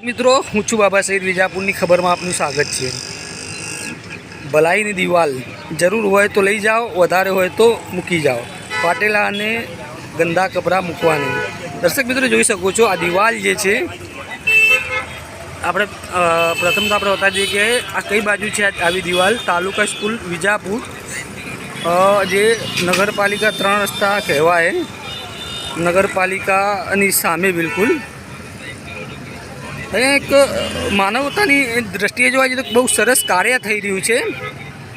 મિત્રો હું છું બાબા સઈદ વિજાપુરની ખબરમાં આપનું સ્વાગત છે। ભલાઈની દિવાલ જરૂર હોય તો લઈ જાઓ, વધારે હોય તો મૂકી જાઓ। ફાટેલા અને ગંદા કપડાં મૂકવા નહીં। દર્શક મિત્રો જોઈ શકો છો આ દિવાલ જે છે આપણે પ્રથમ તો આપણે બતા દઈએ કે આ કઈ બાજુ છે આવી દિવાલ। તાલુકા સ્કૂલ વિજાપુર જે નગરપાલિકા 3 રસ્તા કહેવાય, નગરપાલિકાની સામે બિલકુલ एक मानवतानी दृष्टिए जो तो बहुत सरस कार्य थई रह्यु छे।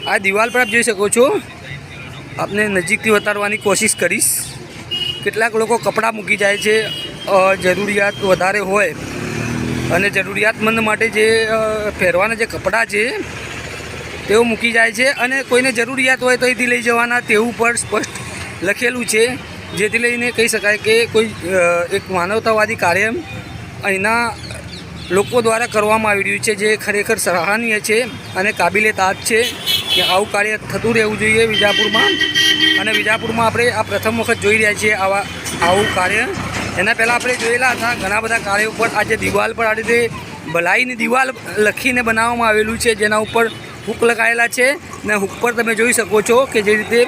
आ दीवाल पर आप जोई शको छो। आपने नजीकथी बताडवानी कोशिश करीश। केटलाक लोको कपड़ा मूकी जाय छे, जरूरियात वधारे होय अने जरूरियातमंद माटे जे पहेरवाना जे कपड़ा छे तेओ मूकी जाय छे अने कोईने जरूरियात होय तो एथी लई जवाना तेवुं पर स्पष्ट लखेलुं छे, जेथी लईने कही शकाय के कोई एक मानवतावादी कार्य अहींना लोको द्वारा करवामां आवी रह्युं छे, जे खरेखर सराहनीय छे अने काबिले ताज छे के आवुं कार्य थतुं रहेवुं जोईए विजापुरमां। अने विजापुरमां आपणे आ प्रथम वखत जोई रह्या छीए आवुं कार्य। एना पहेला आपणे जोयेला हता घणा बधा कार्यो पर आ जे दीवाल पर आ रीते भलाईनी दीवाल लखीने बनाववामां आवेलुं छे, जेना उपर हुक लगायेला छे ने हुक पर तमे जोई शको छो के जे रीते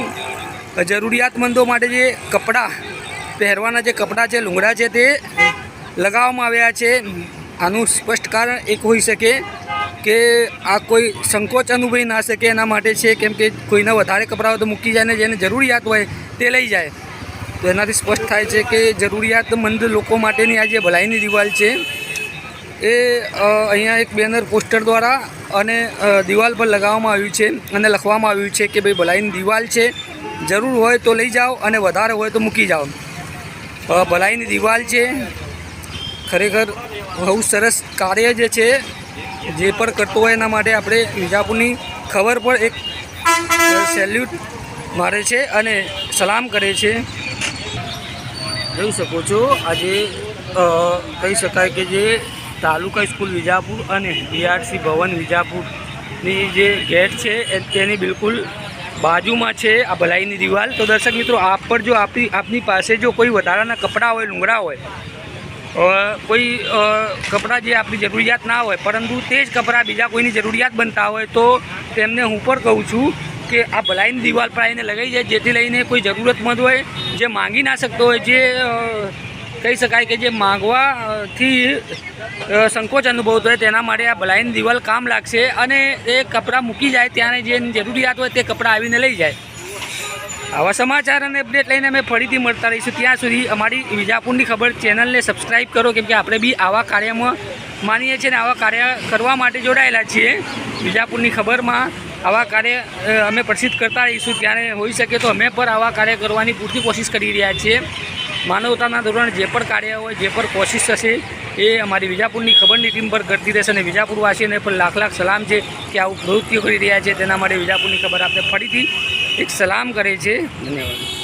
जरूरियातमंदो माटे जे कपड़ा पहेरवाना जे कपड़ा छे, लूंगड़ा छे ते लगाववामां आव्या छे। आनु स्पष्ट कारण एक होई सके कि आ कोई संकोच अनुभवी ना सके एना माटे छे, केम के कोईना वधारे कपड़ा हो तो मूकी जाए ने जेने जरूरियात होय ते लई जाए। तो एनाथी स्पष्ट थाय छे कि जरूरियातमंद लोको माटेनी आ जे भलाईनी दीवाल छे ए अहींया एक बेनर पोस्टर द्वारा अने दीवाल पर लगाववामां आव्युं छे अने लखवामां आव्युं छे कि भाई भलाईनी दीवाल छे, जरूर होय तो लई जाओ अने वधारे होय तो मूकी जाओ। भलाईनी दीवाल छे खरेखर बहुत सरस कार्य जे छे जे पर करतो होय एना माटे आपणे विजापुरनी खबर पर एक सेल्यूट मारे छे अने सलाम करे छे। जोई शको छो आजे कही शकाय के जे तालुका स्कूल विजापुर अने बीआरसी भवन विजापुरनी जे गेट छे तेनी बिल्कुल बाजुमां छे आ भलाईनी दीवाल। तो दर्शक मित्रों आप पर जो आपनी पासे जो कोई वधाराना कपड़ा होय, लूंगड़ा होय, कोई कपड़ा जे आपनी जरूरियात ना होय परंतु तेज कपड़ा बीजा कोईनी जरूरियात बनता होय तो तेमने हूँ पर कहूँ छूँ कि आ भलाईनी दीवाल पर आवीने लगाई जाए, जेथी लईने कोई जरूरतमंद होय जे मांगी ना शकतो होय, जे कही शकाय कि जे मांगवाथी संकोच अनुभवतो होय तेना माटे आ भलाईनी दीवाल काम लागशे अने ए कपड़ा मूकी जाए त्यारे जे जरूरियात होय ते कपड़ा आवीने लई जाए। आवा समाचार और अपडेट लईने अमे फरीथी मळता रहीशुं। त्यां सुधी अमारी विजापुरनी खबर चेनल ने सब्सक्राइब करो, केम के आपणे बी आवा कार्यमां मानीए छीए अने आवा कार्य करवा माटे जोडायेला छीए। विजापुरनी खबरमां आवा कार्य अमे प्रसिद्ध करता रहीशुं, त्यारे होई शके तो अमे पण आवा कार्य करवानी पूरती कोशिश करी रह्या छीए। मानवताना धोरणे जे पण कार्य होय, जे पण कोशिश हशे ए अमारी विजापुरनी खबरनी टीम पर करती रहेशे अने विजापुरवासीओने पण लाख लाख सलाम छे कि आवुं प्रवृत्तिओ करी रह्या छे, तेना माटे विजापुरनी खबर आपणे फरीथी एक सलाम करे छे। धन्यवाद।